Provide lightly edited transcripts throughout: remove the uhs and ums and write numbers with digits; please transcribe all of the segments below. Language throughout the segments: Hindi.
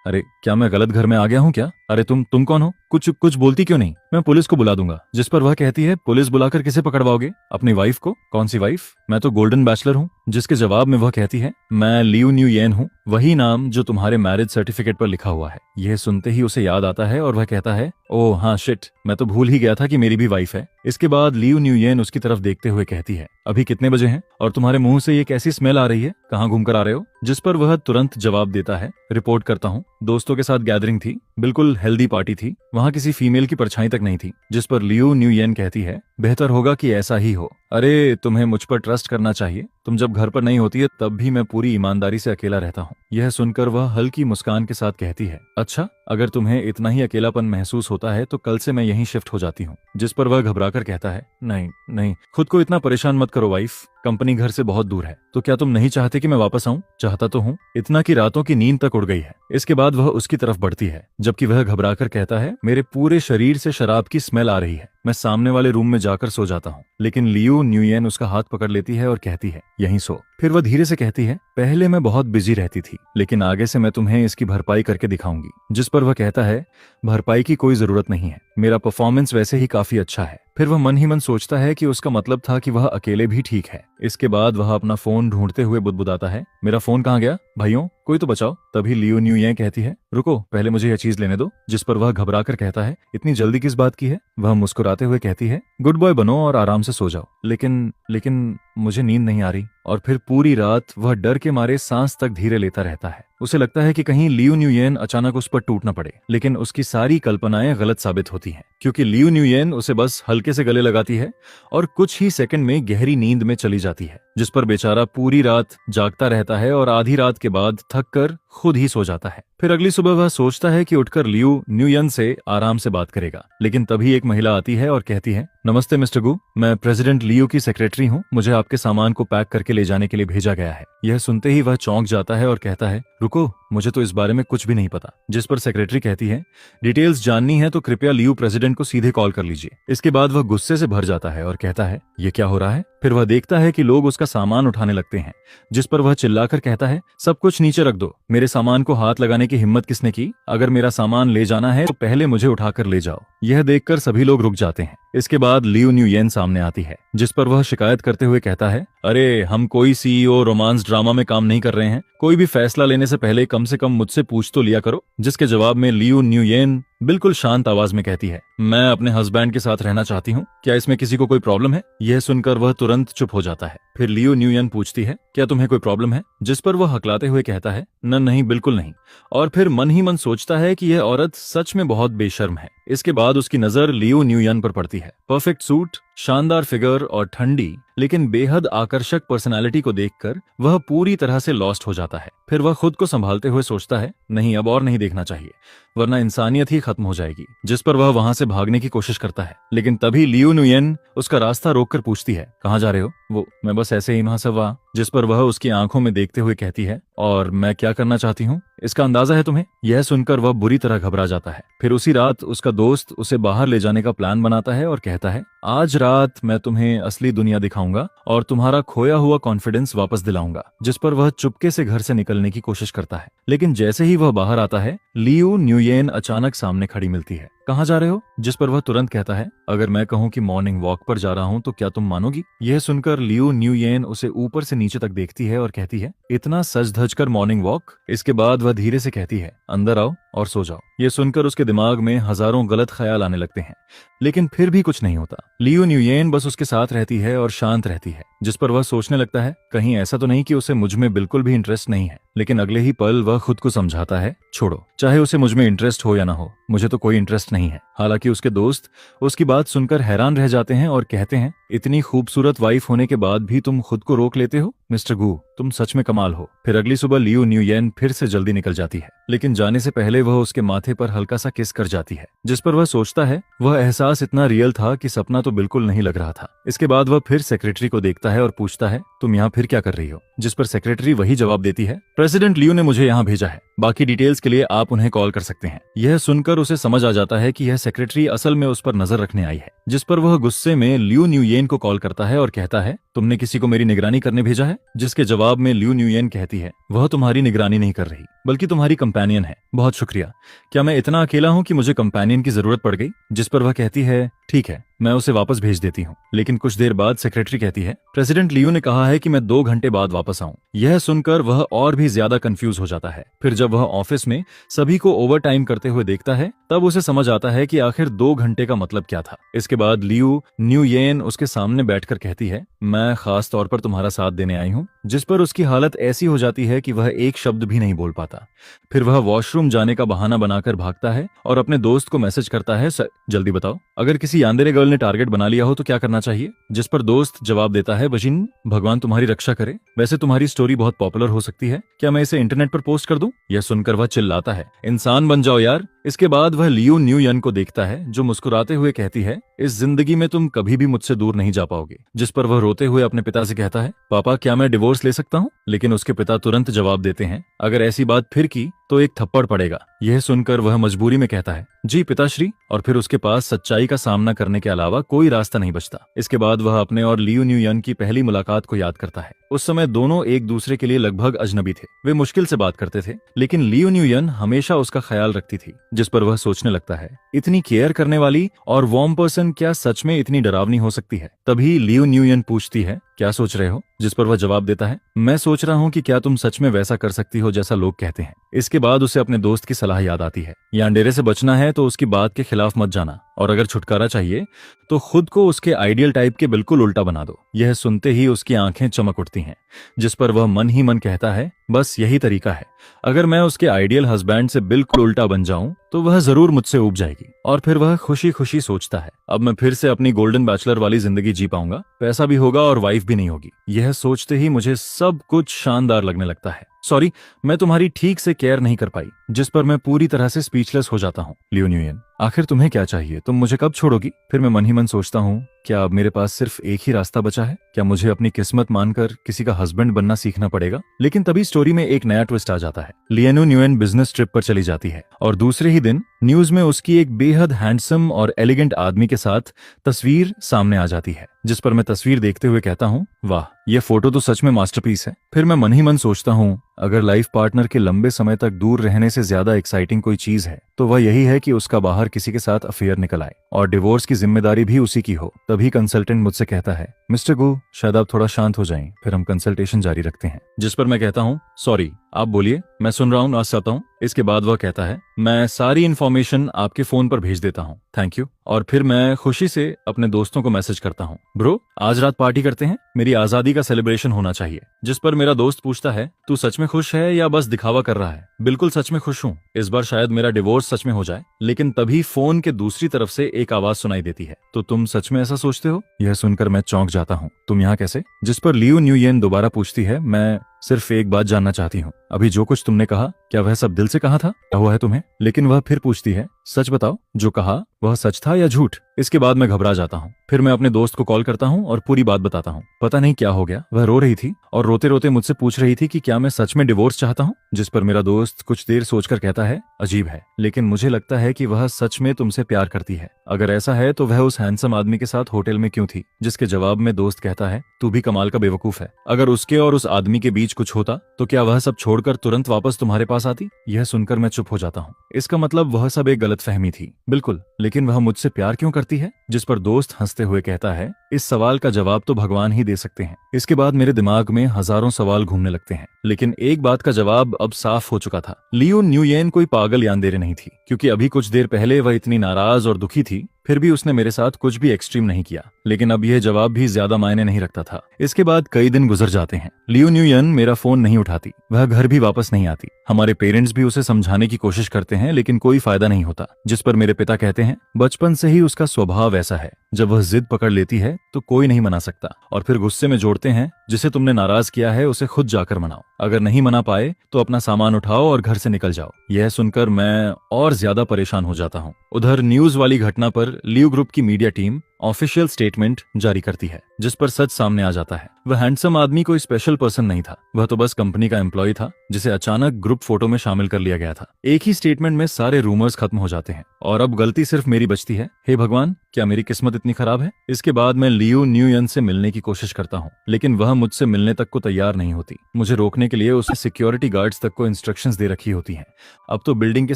अरे क्या मैं गलत घर में आ गया हूँ क्या? अरे तुम कौन हो? कुछ कुछ बोलती क्यों नहीं? मैं पुलिस को बुला दूंगा। जिस पर वह कहती है, पुलिस बुलाकर किसे पकड़वाओगे? अपनी वाइफ को। कौन सी वाइफ? मैं तो गोल्डन बैचलर हूँ। जिसके जवाब में वह कहती है, मैं लियू न्यू येन हूँ, वही नाम जो तुम्हारे मैरिज सर्टिफिकेट पर लिखा हुआ है। यह सुनते ही उसे याद आता है और वह कहता है, ओह हाँ शिट, मैं तो भूल ही गया था कि मेरी भी वाइफ है। इसके बाद लियू न्यू येन उसकी तरफ देखते हुए कहती है, अभी कितने बजे हैं और तुम्हारे मुंह से ये कैसी स्मेल आ रही है? कहाँ घूम कर आ रहे हो? जिस पर वह तुरंत जवाब देता है, रिपोर्ट करता हूँ, दोस्तों के साथ गैदरिंग थी, बिल्कुल हेल्दी पार्टी थी, वहाँ किसी फीमेल की परछाई तक नहीं थी। जिस पर लियू न्यू येन कहती है, बेहतर होगा कि ऐसा ही हो। अरे तुम्हें मुझ पर ट्रस्ट करना चाहिए, तुम जब घर पर नहीं होती है तब भी मैं पूरी ईमानदारी से अकेला रहता हूँ। यह सुनकर वह हल्की मुस्कान के साथ कहती है, अच्छा अगर तुम्हें इतना ही अकेलापन महसूस होता है तो कल से मैं यहीं शिफ्ट हो जाती हूँ। जिस पर वह घबराकर कहता है, नहीं नहीं, खुद को इतना परेशान मत करो वाइफ, कंपनी घर से बहुत दूर है। तो क्या तुम नहीं चाहते कि मैं वापस आऊं? चाहता तो हूं, इतना कि रातों की नींद तक उड़ गई है। इसके बाद वह उसकी तरफ बढ़ती है, जबकि वह घबराकर कहता है, मेरे पूरे शरीर से शराब की स्मेल आ रही है, मैं सामने वाले रूम में जाकर सो जाता हूँ। लेकिन लियू न्यू येन उसका हाथ पकड़ लेती है और कहती है, यहीं सो। फिर वह धीरे से कहती है, पहले मैं बहुत बिजी रहती थी, लेकिन आगे से मैं तुम्हें इसकी भरपाई करके दिखाऊंगी। जिस पर वह कहता है, भरपाई की कोई जरूरत नहीं है, मेरा परफॉर्मेंस वैसे ही काफी अच्छा है। फिर वह मन ही मन सोचता है कि उसका मतलब था कि वह अकेले भी ठीक है। इसके बाद वह अपना फोन ढूंढते हुए बुदबुदाता है, मेरा फोन कहाँ गया? भाइयों कोई तो बचाओ। तभी लियू न्यू ये कहती है, रुको पहले मुझे यह चीज लेने दो। जिस पर वह घबराकर कहता है, इतनी जल्दी किस बात की है? वह मुस्कुराते हुए कहती है, गुड बॉय बनो और आराम से सो जाओ। लेकिन मुझे नींद नहीं आ रही। और फिर पूरी रात वह डर के मारे सांस तक धीरे लेता रहता है। उसे लगता है कि कहीं लियू न्यू येन अचानक उस पर टूट न पड़े, लेकिन उसकी सारी कल्पनाएं गलत साबित होती हैं, क्योंकि लियू न्यू येन उसे बस हल्के से गले लगाती है और कुछ ही सेकंड में गहरी नींद में चली जाती है। जिस पर बेचारा पूरी रात जागता रहता है और आधी रात के बाद थक कर खुद ही सो जाता है। फिर अगली सुबह वह सोचता है कि उठकर लियू न्यू येन से आराम से बात करेगा, लेकिन तभी एक महिला आती है और कहती है, नमस्ते मिस्टर गु, मैं प्रेसिडेंट लियू की सेक्रेटरी हूँ, मुझे आपके सामान को पैक करके ले जाने के लिए भेजा गया है। यह सुनते ही वह चौंक जाता है और कहता है, रुको, मुझे तो इस बारे में कुछ भी नहीं पता। जिस पर सेक्रेटरी कहती है, डिटेल्स जाननी है तो कृपया लियू प्रेसिडेंट को सीधे कॉल कर लीजिए। इसके बाद वह गुस्से से भर जाता है और कहता है, ये क्या हो रहा है? फिर वह देखता है कि लोग उसका सामान उठाने लगते हैं। जिस पर वह चिल्लाकर कहता है, सब कुछ नीचे रख दो, मेरे सामान को हाथ लगाने की हिम्मत किसने की? अगर मेरा सामान ले जाना है तो पहले मुझे उठाकर ले जाओ। यह देखकर सभी लोग रुक जाते हैं। इसके बाद लियू न्यू येन सामने आती है, जिस पर वह शिकायत करते हुए कहता है, अरे हम कोई सीईओ रोमांस ड्रामा में काम नहीं कर रहे हैं, कोई भी फैसला लेने से पहले कम से कम मुझसे पूछ तो लिया करो। जिसके जवाब में लियू न्यू येन बिल्कुल शांत आवाज में कहती है, मैं अपने हस्बैंड के साथ रहना चाहती हूँ, क्या इसमें किसी को कोई प्रॉब्लम है? यह सुनकर वह तुरंत चुप हो जाता है। फिर लियू न्यू येन पूछती है, क्या तुम्हें कोई प्रॉब्लम है? जिस पर वह हकलाते हुए कहता है, नहीं बिल्कुल नहीं। और फिर मन ही मन सोचता है कि यह औरत सच में बहुत बेशर्म है। इसके बाद उसकी नजर लियू न्यू येन पर पड़ती है। परफेक्ट सूट, शानदार फिगर और ठंडी लेकिन बेहद आकर्षक पर्सनालिटी को देखकर वह पूरी तरह से लॉस्ट हो जाता है। फिर वह खुद को संभालते हुए सोचता है, नहीं अब और नहीं देखना चाहिए, वरना इंसानियत ही खत्म हो जाएगी। जिस पर वह वहां से भागने की कोशिश करता है, लेकिन तभी लियू न्यू येन उसका रास्ता रोककर पूछती है, कहाँ जा रहे हो? वो, मैं बस ऐसे ही वहां से वहां। जिस पर वह उसकी आंखों में देखते हुए कहती है, और मैं क्या करना चाहती हूँ इसका अंदाजा है तुम्हें? यह सुनकर वह बुरी तरह घबरा जाता है। फिर उसी रात उसका दोस्त उसे बाहर ले जाने का प्लान बनाता है और कहता है, आज रात मैं तुम्हें असली दुनिया दिखाऊंगा और तुम्हारा खोया हुआ कॉन्फिडेंस वापस दिलाऊंगा। जिस पर वह चुपके से घर से निकलने की कोशिश करता है, लेकिन जैसे ही वह बाहर आता है, लियू न्यू येन अचानक सामने खड़ी मिलती है। कहाँ जा रहे हो? जिस पर वह तुरंत कहता है, अगर मैं कहूँ कि मॉर्निंग वॉक पर जा रहा हूँ तो क्या तुम मानोगी? यह सुनकर लियू न्यू येन उसे ऊपर से नीचे तक देखती है और कहती है, इतना सज धज कर मॉर्निंग वॉक? इसके बाद वह धीरे से कहती है, अंदर आओ और सो जाओ। यह सुनकर उसके दिमाग में हजारों गलत ख्याल आने लगते हैं, लेकिन फिर भी कुछ नहीं होता। लियू न्यू येन बस उसके साथ रहती है और शांत रहती है। जिस पर वह सोचने लगता है, कहीं ऐसा तो नहीं कि उसे मुझ में बिल्कुल भी इंटरेस्ट नहीं है। लेकिन अगले ही पल वह खुद को समझाता है, छोड़ो, चाहे उसे मुझ में इंटरेस्ट हो या ना हो, मुझे तो कोई इंटरेस्ट नहीं है। हालांकि उसके दोस्त उसकी बात सुनकर हैरान रह जाते हैं और कहते हैं, इतनी खूबसूरत वाइफ होने के बाद भी तुम खुद को रोक लेते हो? मिस्टर गू, तुम सच में कमाल हो। फिर अगली सुबह लियू न्यू येन फिर से जल्दी निकल जाती है, लेकिन जाने से पहले वह उसके माथे पर हल्का सा किस कर जाती है। जिस पर वह सोचता है, वह एहसास इतना रियल था कि सपना तो बिल्कुल नहीं लग रहा था। इसके बाद वह फिर सेक्रेटरी को देखता है और पूछता है, तुम यहाँ फिर क्या कर रही हो? जिस पर सेक्रेटरी वही जवाब देती है, प्रेसिडेंट लियू ने मुझे यहाँ भेजा है, बाकी डिटेल्स के लिए आप उन्हें कॉल कर सकते हैं। यह सुनकर उसे समझ आ जाता है कि यह सेक्रेटरी असल में उस पर नजर रखने आई है। जिस पर वह गुस्से में लियू न्यू येन को कॉल करता है और कहता है, तुमने किसी को मेरी निगरानी करने भेजा है? जिसके जवाब में लियू न्यू येन कहती है, वह तुम्हारी निगरानी नहीं कर रही, बल्कि तुम्हारी कंपेनियन है। बहुत शुक्रिया। क्या मैं इतना अकेला हूं कि मुझे कंपेनियन की जरूरत पड़ गई? जिस पर वह कहती है ठीक है, मैं उसे वापस भेज देती हूँ। लेकिन कुछ देर बाद सेक्रेटरी कहती है प्रेसिडेंट लियो ने कहा है कि मैं 2 घंटे बाद वापस आऊं। यह सुनकर वह और भी ज्यादा कंफ्यूज हो जाता है। फिर जब वह ऑफिस में सभी को ओवर टाइम करते हुए देखता है तब उसे समझ आता है कि आखिर 2 घंटे का मतलब क्या था। इसके बाद लियो न्यू येन उसके सामने बैठकर कहती है मैं खास तौर पर तुम्हारा साथ देने आई हूँ। जिस पर उसकी हालत ऐसी हो जाती है कि वह एक शब्द भी नहीं बोल पाता। फिर वह वॉशरूम जाने का बहाना बनाकर भागता है और अपने दोस्त को मैसेज करता है सर जल्दी बताओ, अगर किसी यान्देरे गर्ल ने टारगेट बना लिया हो तो क्या करना चाहिए? जिस पर दोस्त जवाब देता है बजिन, भगवान तुम्हारी रक्षा करे। वैसे तुम्हारी स्टोरी बहुत पॉपुलर हो सकती है, क्या मैं इसे इंटरनेट पर पोस्ट कर दूं? यह सुनकर वह चिल्लाता है इंसान बन जाओ यार। इसके बाद वह लियो न्यू यन को देखता है जो मुस्कुराते हुए कहती है इस जिंदगी में तुम कभी भी मुझसे दूर नहीं जा पाओगे। जिस पर वह रोते हुए अपने पिता से कहता है पापा क्या मैं डिवोर्स ले सकता हूँ? लेकिन उसके पिता तुरंत जवाब देते हैं अगर ऐसी बात फिर की तो एक थप्पड़ पड़ेगा। यह सुनकर वह मजबूरी में कहता है जी पिताश्री, और फिर उसके पास सच्चाई का सामना करने के अलावा कोई रास्ता नहीं बचता। इसके बाद वह अपने और लियो न्यू यन की पहली मुलाकात को याद करता है। उस समय दोनों एक दूसरे के लिए लगभग अजनबी थे। वे मुश्किल से बात करते थे लेकिन लियो न्यू यन हमेशा उसका ख्याल रखती थी। जिस पर वह सोचने लगता है इतनी केयर करने वाली और वार्म पर्सन क्या सच में इतनी डरावनी हो सकती है? तभी लियो न्यू यन पूछती है क्या सोच रहे हो? जिस पर वह जवाब देता है मैं सोच रहा हूँ कि क्या तुम सच में वैसा कर सकती हो जैसा लोग कहते हैं। इसके बाद उसे अपने दोस्त की सलाह याद आती है यान्डेरे से बचना है तो उसकी बात के खिलाफ मत जाना, और अगर छुटकारा चाहिए तो खुद को उसके आइडियल टाइप के बिल्कुल उल्टा बना दो। यह सुनते ही उसकी आंखें चमक उठती हैं। जिस पर वह मन ही मन कहता है बस यही तरीका है, अगर मैं उसके आइडियल हस्बैंड से बिल्कुल उल्टा बन जाऊं तो वह जरूर मुझसे ऊब जाएगी। और फिर वह खुशी खुशी सोचता है अब मैं फिर से अपनी गोल्डन बैचलर वाली जिंदगी जी पाऊंगा, पैसा भी होगा और वाइफ भी नहीं होगी। यह सोचते ही मुझे सब कुछ शानदार लगने लगता है। सॉरी, मैं तुम्हारी ठीक से केयर नहीं कर पाई। जिस पर मैं पूरी तरह से स्पीचलेस हो जाता हूँ। लियो न्यू यन, आखिर तुम्हें क्या चाहिए? तुम मुझे कब छोड़ोगी? फिर मैं मन ही मन सोचता हूँ क्या अब मेरे पास सिर्फ एक ही रास्ता बचा है? क्या मुझे अपनी किस्मत मानकर किसी का हस्बैंड बनना सीखना पड़ेगा? लेकिन तभी स्टोरी में एक नया ट्विस्ट आ जाता है। लिएनो न्यूएन बिजनेस ट्रिप पर चली जाती है और दूसरे ही दिन न्यूज में उसकी एक बेहद हैंडसम और एलिगेंट आदमी के साथ तस्वीर सामने आ जाती है। जिस पर मैं तस्वीर देखते हुए कहता हूँ वाह, यह फोटो तो सच में मास्टरपीस है। फिर मैं मन ही मन सोचता हूँ अगर लाइफ पार्टनर के लंबे समय तक दूर रहने से ज्यादा एक्साइटिंग कोई चीज है तो वह यही है कि उसका बाहर किसी के साथ अफेयर निकल आए और डिवोर्स की जिम्मेदारी भी उसी की हो। तभी कंसल्टेंट मुझसे कहता है मिस्टर गु, शायद आप थोड़ा शांत हो जाएं, फिर हम कंसल्टेशन जारी रखते हैं। जिस पर मैं कहता हूँ सॉरी, आप बोलिए, मैं सुन रहा हूँ, आ सकता हूँ। इसके बाद वह कहता है मैं सारी इन्फॉर्मेशन आपके फोन पर भेज देता हूँ, थैंक यू। और फिर मैं खुशी से अपने दोस्तों को मैसेज करता हूँ ब्रो, आज रात पार्टी करते हैं, मेरी आजादी का सेलिब्रेशन होना चाहिए। जिस पर मेरा दोस्त पूछता है तू सच में खुश है या बस दिखावा कर रहा है? बिल्कुल सच में खुश हूँ, इस बार शायद मेरा डिवोर्स सच में हो जाए। लेकिन तभी फोन के दूसरी तरफ से एक आवाज सुनाई देती है, तो तुम सच में ऐसा सोचते हो? यह सुनकर मैं चौंक जाता हूँ, तुम यहाँ कैसे? जिस पर लियो न्यू येन दोबारा पूछती है मैं सिर्फ एक बात जानना चाहती हूँ, अभी जो कुछ तुमने कहा क्या वह सब दिल से कहा था? क्या हुआ है तुम्हें? लेकिन वह फिर पूछती है सच बताओ, जो कहा वह सच था या झूठ? इसके बाद मैं घबरा जाता हूँ। फिर मैं अपने दोस्त को कॉल करता हूँ और पूरी बात बताता हूँ। पता नहीं क्या हो गया, वह रो रही थी और रोते रोते मुझसे पूछ रही थी कि क्या मैं सच में डिवोर्स चाहता हूँ। जिस पर मेरा दोस्त कुछ देर सोचकर कहता है अजीब है, लेकिन मुझे लगता है कि वह सच में तुमसे प्यार करती है। अगर ऐसा है तो वह उस हैंडसम आदमी के साथ होटल में क्यों थी? जिसके जवाब में दोस्त कहता है तू भी कमाल का बेवकूफ है, अगर उसके और उस आदमी के बीच कुछ होता तो क्या वह सब छोड़कर तुरंत वापस तुम्हारे पास आती? यह सुनकर मैं चुप हो जाता हूँ। इसका मतलब वह सब एक गलतफहमी थी। बिल्कुल, लेकिन वह मुझसे प्यार क्यों करती है? जिस पर दोस्त हंसते हुए कहता है इस सवाल का जवाब तो भगवान ही दे सकते हैं। इसके बाद मेरे दिमाग में हजारों सवाल घूमने लगते हैं, लेकिन एक बात का जवाब अब साफ हो चुका था। लियो न्यू येन कोई पागल यान्देरे नहीं थी, क्योंकि अभी कुछ देर पहले वह इतनी नाराज और दुखी थी, फिर भी उसने मेरे साथ कुछ भी एक्सट्रीम नहीं किया। लेकिन अब यह जवाब भी ज्यादा मायने नहीं रखता था। इसके बाद कई दिन गुजर जाते हैं। लियो न्यू येन मेरा फोन नहीं उठाती, वह घर भी वापस नहीं आती। हमारे पेरेंट्स भी उसे समझाने की कोशिश करते हैं, लेकिन कोई फायदा नहीं होता। जिस पर मेरे पिता कहते हैं बचपन से ही उसका स्वभाव ऐसा है, जब वह जिद पकड़ लेती है तो कोई नहीं मना सकता। और फिर गुस्से में जोड़ते हैं जिसे तुमने नाराज किया है उसे खुद जाकर मनाओ, अगर नहीं मना पाए तो अपना सामान उठाओ और घर से निकल जाओ। यह सुनकर मैं और ज्यादा परेशान हो जाता हूँ। उधर न्यूज वाली घटना पर लियो ग्रुप की मीडिया टीम ऑफिशियल स्टेटमेंट जारी करती है जिस पर सच सामने आ जाता है। वह हैंडसम आदमी कोई स्पेशल पर्सन नहीं था, वह तो बस कंपनी का एम्प्लॉय था जिसे अचानक ग्रुप फोटो में शामिल कर लिया गया था। एक ही स्टेटमेंट में सारे रूमर्स खत्म हो जाते हैं और अब गलती सिर्फ मेरी बचती है। हे भगवान, क्या मेरी किस्मत इतनी खराब है? इसके बाद मैं लियो न्यूयन से मिलने की कोशिश करता हूँ, लेकिन वह मुझसे मिलने तक को तैयार नहीं होती। मुझे रोकने के लिए उसने सिक्योरिटी गार्ड्स तक को इंस्ट्रक्शंस दे रखी होती हैं। अब तो बिल्डिंग के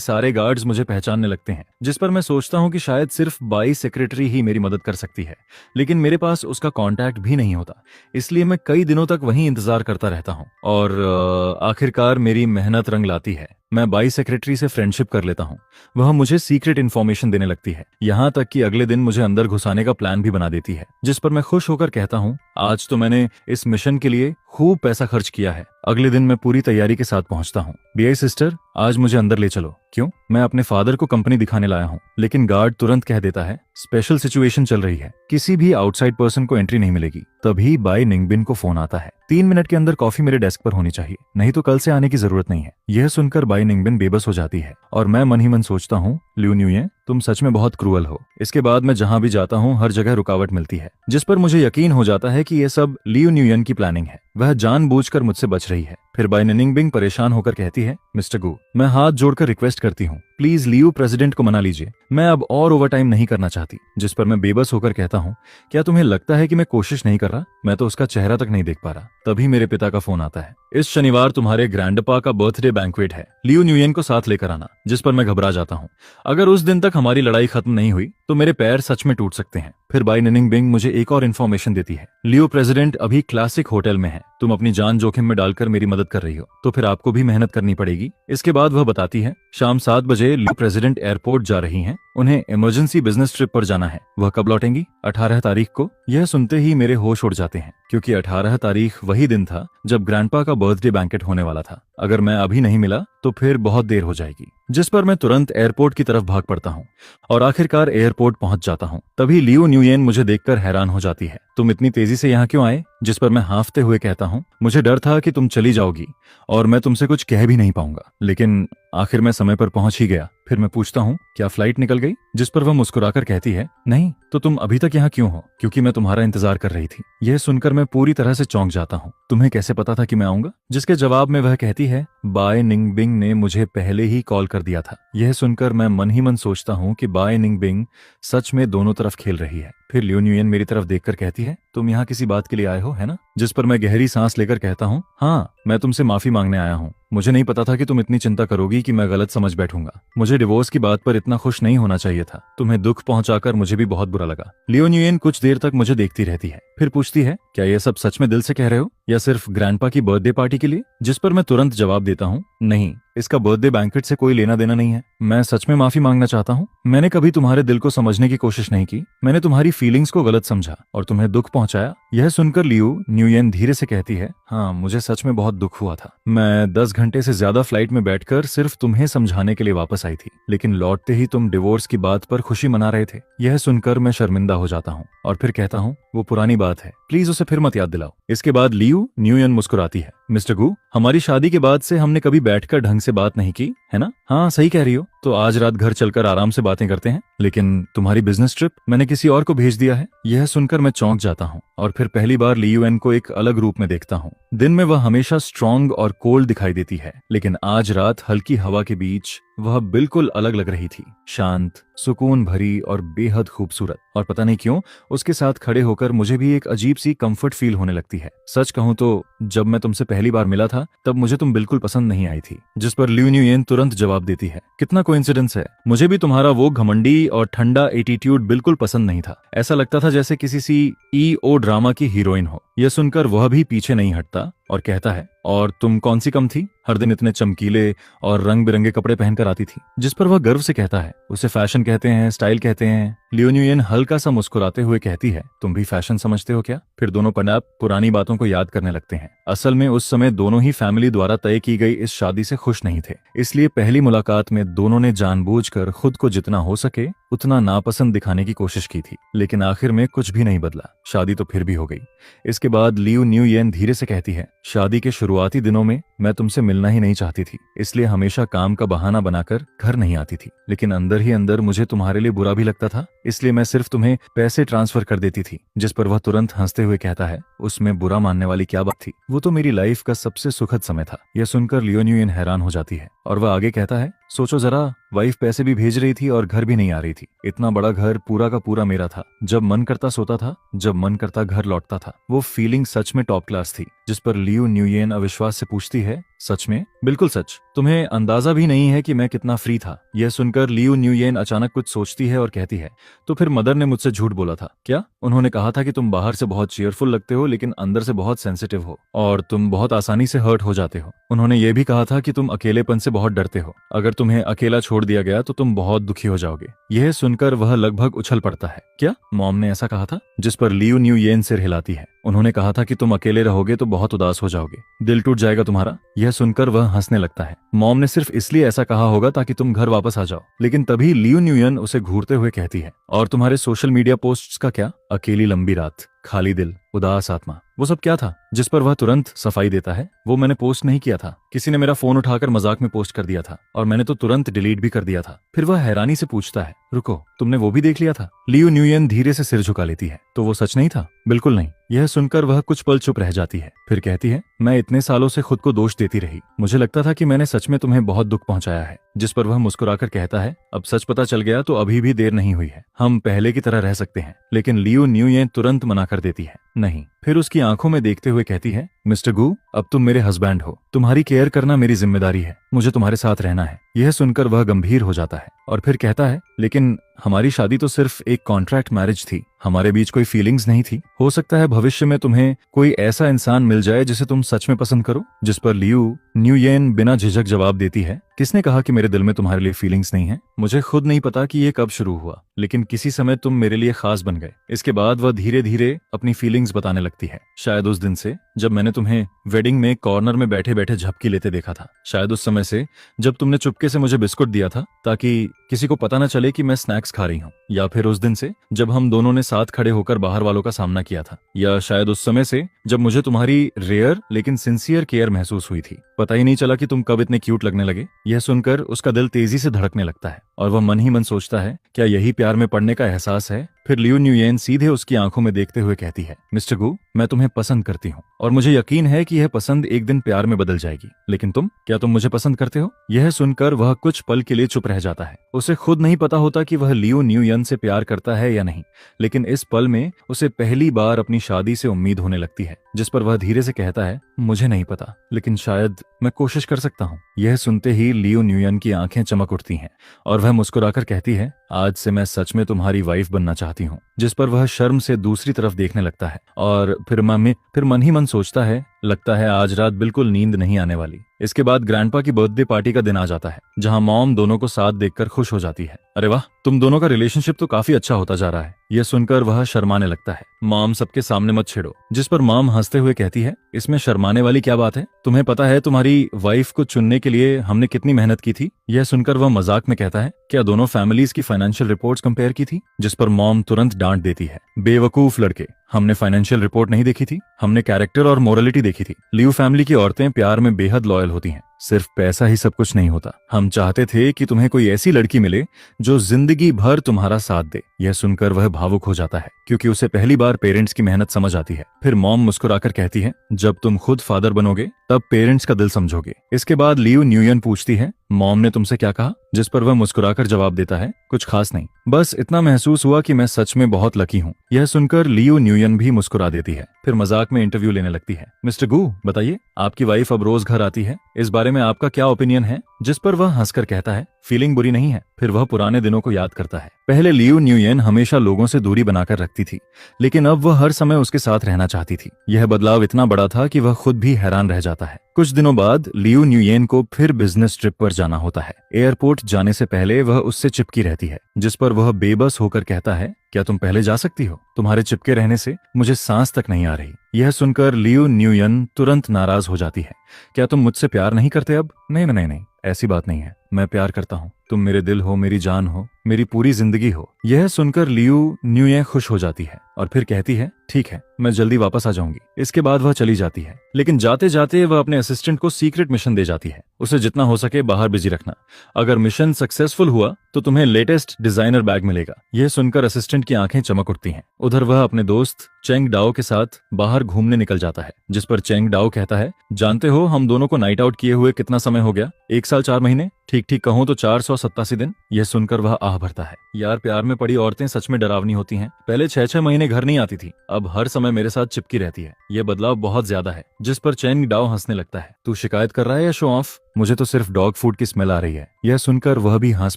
सारे गार्ड्स मुझे पहचानने लगते हैं, जिस पर मैं सोचता हूँ कि शायद सिर्फ बाई सेक्रेटरी ही मेरी मदद कर सकती है, लेकिन मेरे पास उसका कांटेक्ट भी नहीं होता। इसलिए मैं कई दिनों तक वहीं इंतजार करता रहता हूँ और आखिरकार मेरी मेहनत रंग लाती है। मैं बाई सेक्रेटरी से फ्रेंडशिप कर लेता हूँ। वह मुझे सीक्रेट इन्फॉर्मेशन देने लगती है, यहाँ तक कि अगले दिन मुझे अंदर घुसाने का प्लान भी बना देती है, जिस पर मैं खुश होकर कहता हूँ, आज तो मैंने इस मिशन के लिए खूब पैसा खर्च किया है। अगले दिन मैं पूरी तैयारी के साथ पहुंचता हूँ। बीआई सिस्टर, आज मुझे अंदर ले चलो। क्यों? मैं अपने फादर को कंपनी दिखाने लाया हूँ। लेकिन गार्ड तुरंत कह देता है, स्पेशल सिचुएशन चल रही है, किसी भी आउटसाइड पर्सन को एंट्री नहीं मिलेगी। तभी बाई निंगबिन को फोन आता है, 3 मिनट के अंदर कॉफी मेरे डेस्क पर होनी चाहिए, नहीं तो कल से आने की जरूरत नहीं है। यह सुनकर बाई निंगबिन बेबस हो जाती है और मैं मन ही मन सोचता हूँ, लियो न्यूये, तुम सच में बहुत क्रूअल हो। इसके बाद मैं जहां भी जाता हूँ हर जगह रुकावट मिलती है, जिस पर मुझे यकीन हो जाता है कि यह सब लियो न्यूयन की प्लानिंग है। वह जानबूझकर मुझसे बच रही है। फिर बाई निंगबिन परेशान होकर कहती है, मिस्टर गू, मैं हाथ जोड़कर रिक्वेस्ट करती हूँ, प्लीज लियो प्रेसिडेंट को मना लीजिए, मैं अब और ओवरटाइम नहीं करना चाहती। जिस पर मैं बेबस होकर कहता हूँ, क्या तुम्हें लगता है कि मैं कोशिश नहीं कर रहा? मैं तो उसका चेहरा तक नहीं देख पा रहा। तभी मेरे पिता का फोन आता है, इस शनिवार तुम्हारे ग्रैंडपा का बर्थडे बैंक्वेट है, लियो न्यूयन को साथ लेकर आना। जिस पर मैं घबरा जाता हूँ। अगर उस दिन तक हमारी लड़ाई खत्म नहीं हुई तो मेरे पैर सच में टूट सकते हैं। फिर बाई निंगबिन मुझे एक और इन्फॉर्मेशन देती है, लियो प्रेसिडेंट अभी क्लासिक होटल में है, तुम अपनी जान जोखिम में डालकर मेरी मदद कर रही हो, तो फिर आपको भी मेहनत करनी पड़ेगी। इसके बाद वह बताती है, शाम 7 बजे लियो प्रेसिडेंट एयरपोर्ट जा रही हैं, उन्हें इमरजेंसी बिजनेस ट्रिप पर जाना है। वह कब लौटेंगी? 18 तारीख को। यह सुनते ही मेरे होश उड़ जाते हैं, क्योंकि 18 तारीख वही दिन था जब ग्रैंडपा का बर्थडे बैंकेट होने वाला था। अगर मैं अभी नहीं मिला तो फिर बहुत देर हो जाएगी। जिस पर मैं तुरंत एयरपोर्ट की तरफ भाग पड़ता हूँ और आखिरकार एयरपोर्ट पहुंच जाता हूँ। तभी लियो न्यूयन मुझे देखकर हैरान हो जाती है, तुम इतनी तेजी से यहाँ क्यों आए? जिस पर मैं हांफते हुए कहता हूँ, मुझे डर था कि तुम चली जाओगी और मैं तुमसे कुछ कह भी नहीं पाऊंगा, लेकिन आखिर मैं समय पर पहुंच ही गया। फिर मैं पूछता हूँ, क्या फ्लाइट निकल गई? जिस पर वह मुस्कुराकर कहती है, नहीं। तो तुम अभी तक यहाँ क्यों हो? क्योंकि मैं तुम्हारा इंतजार कर रही थी। यह सुनकर मैं पूरी तरह से चौंक जाता हूँ। तुम्हें कैसे पता था कि मैं आऊंगा? जिसके जवाब में वह कहती है, बाई निंगबिन ने मुझे पहले ही कॉल कर दिया था। यह सुनकर मैं मन ही मन सोचता हूँ कि बाई निंगबिन सच में दोनों तरफ खेल रही है। फिर लियो न्यूयन मेरी तरफ देखकर कहती है, तुम यहाँ किसी बात के लिए आए हो, है ना? जिस पर मैं गहरी सांस लेकर कहता हूँ, हाँ, मैं तुमसे माफी मांगने आया हूँ। मुझे नहीं पता था कि तुम इतनी चिंता करोगी कि मैं गलत समझ बैठूंगा। मुझे डिवोर्स की बात पर इतना खुश नहीं होना चाहिए था। तुम्हें दुख पहुंचाकर मुझे भी बहुत बुरा लगा। लियो न्यूयन कुछ देर तक मुझे देखती रहती है, फिर पूछती है, क्या ये सब सच में दिल से कह रहे हो या सिर्फ ग्रैंडपा की बर्थडे पार्टी के लिए? जिस पर मैं तुरंत जवाब देता हूँ, नहीं, इसका बर्थडे बैंकेट से कोई लेना देना नहीं है। मैं सच में माफी मांगना चाहता हूँ। मैंने कभी तुम्हारे दिल को समझने की कोशिश नहीं की। मैंने तुम्हारी फीलिंग्स को गलत समझा और तुम्हें दुख पहुंचाया। यह सुनकर लियो न्यूयन धीरे से कहती है, हाँ, मुझे सच में बहुत दुख हुआ था। मैं 10 घंटे से ज्यादा फ्लाइट में बैठकर सिर्फ तुम्हें समझाने के लिए वापस आई थी, लेकिन लौटते ही तुम डिवोर्स की बात पर खुशी मना रहे थे। यह सुनकर मैं शर्मिंदा हो जाता हूँ और फिर कहता हूँ, वो पुरानी बात है, प्लीज उसे फिर मत याद दिलाओ। इसके बाद लियो न्यूयन मुस्कुराती है, मिस्टर गू, हमारी शादी के बाद से हमने कभी बैठकर ढंग से बात नहीं की, है ना? हाँ, सही कह रही हो। तो आज रात घर चलकर आराम से बातें करते हैं। लेकिन तुम्हारी बिजनेस ट्रिप मैंने किसी और को भेज दिया है। यह सुनकर मैं चौंक जाता हूँ और फिर पहली बार लियूएन को एक अलग रूप में देखता हूँ। दिन में वह हमेशा स्ट्रांग और कोल्ड दिखाई देती है, लेकिन आज रात हल्की हवा के बीच वह बिल्कुल अलग लग रही थी, शांत, सुकून भरी और बेहद खूबसूरत। और पता नहीं क्यों उसके साथ खड़े होकर मुझे भी एक अजीब सी कंफर्ट फील होने लगती है। सच कहूं तो जब मैं तुमसे पहली बार मिला था तब मुझे तुम बिल्कुल पसंद नहीं आई थी। जिस पर लियू न्यूयेन तुरंत जवाब देती है, कितना कोइंसिडेंस है, मुझे भी तुम्हारा वो घमंडी और ठंडा एटीट्यूड बिल्कुल पसंद नहीं था। ऐसा लगता था जैसे किसी सी ईओ ड्रामा की हीरोइन हो। यह सुनकर वह भी पीछे नहीं हटता और कहता है, और तुम कौन सी कम थी, हर दिन इतने चमकीले और रंग बिरंगे कपड़े पहनकर आती थी। जिस पर वह गर्व से कहता है, उसे फैशन कहते हैं, स्टाइल कहते हैं। लियो न्यूयेन हल्का सा मुस्कुराते हुए कहती है, तुम भी फैशन समझते हो क्या? फिर दोनों पनाप पुरानी बातों को याद करने लगते हैं। असल में उस समय दोनों ही फैमिली द्वारा तय की गई इस शादी से खुश नहीं थे, इसलिए पहली मुलाकात में दोनों ने जानबूझकर खुद को जितना हो सके उतना नापसंद दिखाने की कोशिश की थी, लेकिन आखिर में कुछ भी नहीं बदला। शादी तो फिर भी हो गई। इसके बाद लियू न्यू येन धीरे से कहती है, शादी के शुरुआती दिनों में मैं तुमसे मिलना ही नहीं चाहती थी, इसलिए हमेशा काम का बहाना बनाकर घर नहीं आती थी। लेकिन अंदर ही अंदर मुझे तुम्हारे लिए बुरा भी लगता था, इसलिए मैं सिर्फ तुम्हें पैसे ट्रांसफर कर देती थी। जिस पर वह तुरंत हंसते हुए कहता है, उसमें बुरा मानने वाली क्या बात थी, वो तो मेरी लाइफ का सबसे सुखद समय था। यह सुनकर लियो न्यू येन हैरान हो जाती है और वह आगे कहता है, सोचो जरा, वाइफ पैसे भी भेज रही थी और घर भी नहीं आ रही थी। इतना बड़ा घर पूरा का पूरा मेरा था। जब मन करता सोता था, जब मन करता घर लौटता था। वो फीलिंग सच में टॉप क्लास थी। जिस पर लियू न्यू येन अविश्वास से पूछती है, सच में? बिल्कुल सच। तुम्हें अंदाजा भी नहीं है कि मैं कितना फ्री था। यह सुनकर लियू न्यू येन अचानक कुछ सोचती है और कहती है, तो फिर मदर ने मुझसे झूठ बोला था क्या? उन्होंने कहा था कि तुम बाहर से बहुत चीयरफुल लगते हो लेकिन अंदर से बहुत सेंसिटिव हो और तुम बहुत आसानी से हर्ट हो जाते हो। उन्होंने ये भी कहा था कि तुम अकेलेपन से बहुत डरते हो। अगर तुम्हें अकेला छोड़ दिया गया तो तुम बहुत दुखी हो जाओगे। यह सुनकर वह लगभग उछल पड़ता है। क्या मॉम ने ऐसा कहा था? जिस पर लियू न्यू येन सिर हिलाती है। उन्होंने कहा था कि तुम अकेले रहोगे तो बहुत उदास हो जाओगे, दिल टूट जाएगा तुम्हारा। यह सुनकर वह हंसने लगता है। मॉम ने सिर्फ इसलिए ऐसा कहा होगा ताकि तुम घर वापस आ जाओ। लेकिन तभी लियू न्यू येन उसे घूरते हुए कहती है, और तुम्हारे सोशल मीडिया पोस्ट्स का क्या? अकेली लंबी रात, खाली दिल, उदास आत्मा, वो सब क्या था? जिस पर वह तुरंत सफाई देता है, वो मैंने पोस्ट नहीं किया था। किसी ने मेरा फोन उठाकर मजाक में पोस्ट कर दिया था और मैंने तो तुरंत डिलीट भी कर दिया था। फिर वह हैरानी से पूछता है, रुको, तुमने वो भी देख लिया था? लियू न्यू येन धीरे से सिर झुका लेती है। तो वो सच नहीं था? बिल्कुल नहीं। यह सुनकर वह कुछ पल चुप रह जाती है। फिर कहती है, मैं इतने सालों से खुद को दोष देती रही। मुझे लगता था कि मैंने सच में तुम्हें बहुत दुख पहुंचाया है। जिस पर वह मुस्कुराकर कहता है, अब सच पता चल गया तो अभी भी देर नहीं हुई है। हम पहले की तरह रह सकते हैं। लेकिन लियू न्यू येन तुरंत मना कर देती है, नहीं। फिर उसकी आंखों में देखते हुए कहती है, मिस्टर गू, अब तुम मेरे हस्बैंड हो। तुम्हारी केयर करना मेरी जिम्मेदारी है। मुझे तुम्हारे साथ रहना है। यह सुनकर वह गंभीर हो जाता है और फिर कहता है, लेकिन हमारी शादी तो सिर्फ एक कॉन्ट्रैक्ट मैरिज थी। हमारे बीच कोई फीलिंग्स नहीं थी। हो सकता है भविष्य में तुम्हें कोई ऐसा इंसान मिल जाए जिसे तुम सच में पसंद करो। जिस पर लियू न्यू येन बिना झिझक जवाब देती है, किसने कहा कि मेरे दिल में तुम्हारे लिए फीलिंग्स नहीं है? मुझे खुद नहीं पता कि ये कब शुरू हुआ, लेकिन किसी समय तुम मेरे लिए खास बन गए। इसके बाद वह धीरे धीरे अपनी फीलिंग्स बताने लगती है। शायद उस दिन से जब मैंने तुम्हें वेडिंग में कॉर्नर में बैठे बैठे झपकी लेते देखा था। शायद उस समय से जब तुमने चुपके से मुझे बिस्कुट दिया था ताकि किसी को पता न चले कि मैं स्नैक्स खा रही हूँ। या फिर उस दिन से जब हम दोनों ने साथ खड़े होकर बाहर वालों का सामना किया था। या शायद उस समय से जब मुझे तुम्हारी रेयर लेकिन सिंसियर केयर महसूस हुई थी। पता ही नहीं चला कि तुम कब इतने क्यूट लगने लगे। यह सुनकर उसका दिल तेजी से धड़कने लगता है और वह मन ही मन सोचता है, क्या यही प्यार में पड़ने का एहसास है? फिर लियू न्यू येन सीधे उसकी आंखों में देखते हुए कहती है, मिस्टर गू, मैं तुम्हें पसंद करती हूँ और मुझे यकीन है कि यह पसंद एक दिन प्यार में बदल जाएगी। लेकिन तुम, क्या तुम मुझे पसंद करते हो? यह सुनकर वह कुछ पल के लिए चुप रह जाता है। उसे खुद नहीं पता होता कि वह लियू न्यू येन से प्यार करता है या नहीं, लेकिन इस पल में उसे पहली बार अपनी शादी से उम्मीद होने लगती है। जिस पर वह धीरे से कहता है, मुझे नहीं पता, लेकिन शायद मैं कोशिश कर सकता हूँ। यह सुनते ही लियू न्यू येन की आंखें चमक उठती हैं और वह मुस्कुराकर कहती है, आज से मैं सच में तुम्हारी वाइफ बनना चाहती हूँ। जिस पर वह शर्म से दूसरी तरफ देखने लगता है और फिर मन ही मन सोचता है, लगता है आज रात बिल्कुल नींद नहीं आने वाली। इसके बाद ग्रैंडपा की बर्थडे पार्टी का दिन आ जाता है, जहां मॉम दोनों को साथ देखकर खुश हो जाती है। अरे वाह, तुम दोनों का रिलेशनशिप तो काफी अच्छा होता जा रहा है। यह सुनकर वह शर्माने लगता है। मॉम, सबके सामने मत छेड़ो। जिस पर मॉम हंसते हुए कहती है, इसमें शर्माने वाली क्या बात है? तुम्हें पता है तुम्हारी वाइफ को चुनने के लिए हमने कितनी मेहनत की थी? यह सुनकर वह मजाक में कहता है, क्या दोनों फैमिलीज की फाइनेंशियल रिपोर्ट्स कंपेयर की थी? जिस पर मॉम तुरंत डांट देती है, बेवकूफ लड़के, हमने फाइनेंशियल रिपोर्ट नहीं देखी थी, हमने कैरेक्टर और मोरालिटी देखी थी। लियू फैमिली की औरतें प्यार में बेहद लॉयल होती हैं। सिर्फ पैसा ही सब कुछ नहीं होता। हम चाहते थे कि तुम्हें कोई ऐसी लड़की मिले जो जिंदगी भर तुम्हारा साथ दे। यह सुनकर वह भावुक हो जाता है क्योंकि उसे पहली बार पेरेंट्स की मेहनत समझ आती है। फिर मॉम मुस्कुराकर कहती है, जब तुम खुद फादर बनोगे तब पेरेंट्स का दिल समझोगे। इसके बाद लियू न्यू येन पूछती है, मॉम ने तुमसे क्या कहा? जिस पर वह मुस्कुराकर जवाब देता है, कुछ खास नहीं, बस इतना महसूस हुआ कि मैं सच में बहुत लकी हूँ। यह सुनकर लियू न्यू येन भी मुस्कुरा देती है। फिर मजाक में इंटरव्यू लेने लगती है, मिस्टर गू, बताइए, आपकी वाइफ अब रोज घर आती है, इस बारे में आपका क्या ओपिनियन है? जिस पर वह हंसकर कहता है, फीलिंग बुरी नहीं है। फिर वह पुराने दिनों को याद करता है। पहले लियू न्यू येन हमेशा लोगों से दूरी बनाकर रखती थी, लेकिन अब वह हर समय उसके साथ रहना चाहती थी। यह बदलाव इतना बड़ा था कि वह खुद भी हैरान रह जाता है। कुछ दिनों बाद लियू न्यू येन को फिर बिजनेस ट्रिप पर जाना होता है। एयरपोर्ट जाने से पहले वह उससे चिपकी रहती है, जिस पर वह बेबस होकर कहता है, क्या तुम पहले जा सकती हो? तुम्हारे चिपके रहने से मुझे सांस तक नहीं आ रही। यह सुनकर लियू न्यू येन तुरंत नाराज हो जाती है। क्या तुम मुझसे प्यार नहीं करते अब? नहीं, ऐसी बात नहीं है, मैं प्यार करता हूँ। तुम मेरे दिल हो, मेरी जान हो, मेरी पूरी जिंदगी हो। यह सुनकर लियू न्यूये खुश हो जाती है और फिर कहती है ठीक है, मैं जल्दी वापस आ जाऊंगी। इसके बाद वह चली जाती है, लेकिन जाते जाते वह अपने असिस्टेंट को सीक्रेट मिशन दे जाती है, उसे जितना हो सके बाहर बिजी रखना। अगर मिशन सक्सेसफुल हुआ तो तुम्हें लेटेस्ट डिजाइनर बैग मिलेगा। यह सुनकर असिस्टेंट की आंखें चमक उठती हैं। उधर वह अपने दोस्त चेंग डाओ के साथ बाहर घूमने निकल जाता है, जिस पर चेंग डाओ कहता है जानते हो हम दोनों को नाइट आउट किए हुए कितना समय हो गया? 1 साल 4 महीने, ठीक ठीक कहूं तो 487 दिन। यह सुनकर वह आह भरता है। यार, प्यार में पड़ी औरतें सच में डरावनी होती हैं। पहले 6-6 महीने घर नहीं आती थी, अब हर समय मेरे साथ चिपकी रहती है। यह बदलाव बहुत ज्यादा है। जिस पर चेंग डाओ हंसने लगता है। तू शिकायत कर रहा है या शो ऑफ? मुझे तो सिर्फ डॉग फूड की स्मेल आ रही है। यह सुनकर वह भी हंस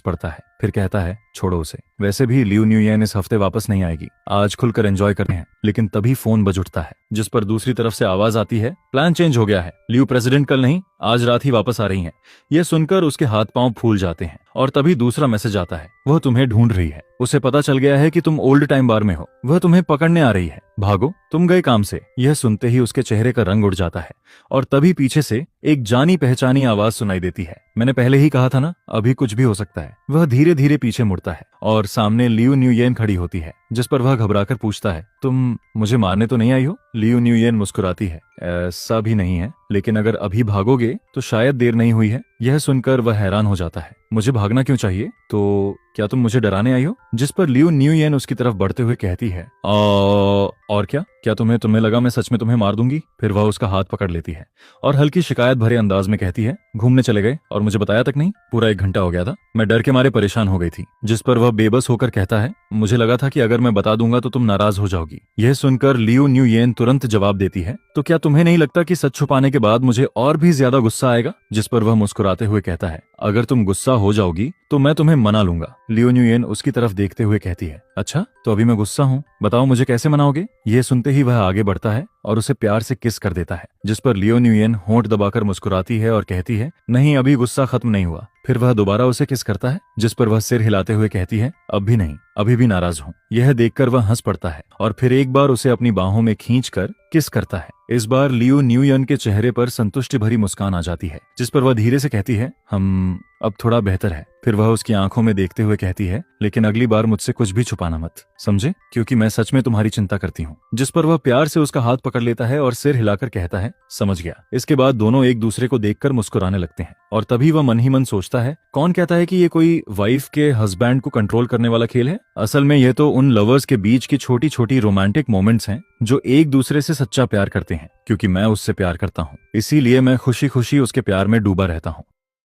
पड़ता है, फिर कहता है छोड़ो उसे। वैसे भी लियू न्यूयेन इस हफ्ते वापस नहीं आएगी, आज खुलकर एंजॉय करते हैं। लेकिन तभी फोन बज उठता है, जिस पर दूसरी तरफ से आवाज आती है प्लान चेंज हो गया है, लियू प्रेसिडेंट कल नहीं आज रात ही वापस आ रही हैं। यह सुनकर उसके हाथ पांव फूल जाते हैं और तभी दूसरा मैसेज आता है, वह तुम्हें ढूंढ रही है। उसे पता चल गया है कि तुम ओल्ड टाइम बार में हो, वह तुम्हें पकड़ने आ रही है, भागो तुम गए काम से। यह सुनते ही उसके चेहरे का रंग उड़ जाता है और तभी पीछे से एक जानी पहचानी आवाज सुनाई देती है। मैंने पहले ही कहा था ना, अभी कुछ भी हो सकता है। वह धीरे धीरे पीछे मुड़ता है और सामने लियू न्यूयेन खड़ी होती है, जिस पर वह घबराकर पूछता है तुम मुझे मारने तो नहीं आई हो? लियू न्यूयेन मुस्कुराती है, ऐसा भी नहीं है, लेकिन अगर अभी भागोगे तो शायद देर नहीं हुई है। यह सुनकर वह हैरान हो जाता है, मुझे भागना क्यों चाहिए? तो क्या तुम मुझे डराने आई हो? जिस पर लियू न्यूयेन उसकी तरफ बढ़ते हुए कहती है और क्या तुम्हें लगा मैं सच में तुम्हें मार दूंगी? फिर वह उसका हाथ पकड़ लेती है और हल्की शिकायत भरे अंदाज में कहती है घूमने चले गए और मुझे बताया तक नहीं? पूरा 1 घंटा हो गया था, मैं डर के मारे परेशान हो गई थी। जिस पर वह बेबस होकर कहता है मुझे लगा था कि अगर मैं बता दूंगा तो तुम नाराज हो जाओगी। यह सुनकर लियू न्यूयेन तुरंत जवाब देती है तो क्या तुम्हें नहीं लगता कि सच छुपाने के बाद मुझे और भी ज्यादा गुस्सा आएगा? जिस पर वह मुस्कुराते हुए कहता है अगर तुम गुस्सा हो जाओगी तो मैं तुम्हें मना लूंगा। लियू न्यूयेन उसकी तरफ देखते हुए कहती है अच्छा, तो अभी मैं गुस्सा हूँ, बताओ मुझे कैसे मनाओगे? यह सुनते ही वह आगे बढ़ता है और उसे प्यार से किस कर देता है, जिस पर लियू न्यूयेन होंठ दबाकर मुस्कुराती है और कहती है नहीं, अभी गुस्सा खत्म नहीं हुआ। फिर वह दोबारा उसे किस करता है, जिस पर वह सिर हिलाते हुए कहती है अब भी नहीं, अभी भी नाराज हूँ। यह देखकर वह हंस पड़ता है और फिर एक बार उसे अपनी बाहों में खींचकर किस करता है। इस बार लियू न्यूयेन के चेहरे पर संतुष्टि भरी मुस्कान आ जाती है, जिस पर वह धीरे से कहती है हम अब थोड़ा बेहतर है। फिर वह उसकी आंखों में देखते हुए कहती है लेकिन अगली बार मुझसे कुछ भी छुपाना मत, समझे? क्योंकि मैं सच में तुम्हारी चिंता करती हूँ। जिस पर वह प्यार से उसका हाथ पकड़ लेता है और सिर हिलाकर कहता है समझ गया। इसके बाद दोनों एक दूसरे को देखकर मुस्कुराने लगते हैं और तभी वह मन ही मन सोचता है कौन कहता है कि ये कोई वाइफ के हस्बैंड को कंट्रोल करने वाला खेल है? असल में यह तो उन लवर्स के बीच की छोटी छोटी रोमांटिक मोमेंट्स हैं जो एक दूसरे से सच्चा प्यार करते हैं। क्योंकि मैं उससे प्यार करता हूँ, इसीलिए मैं खुशी खुशी उसके प्यार में डूबा रहता हूँ।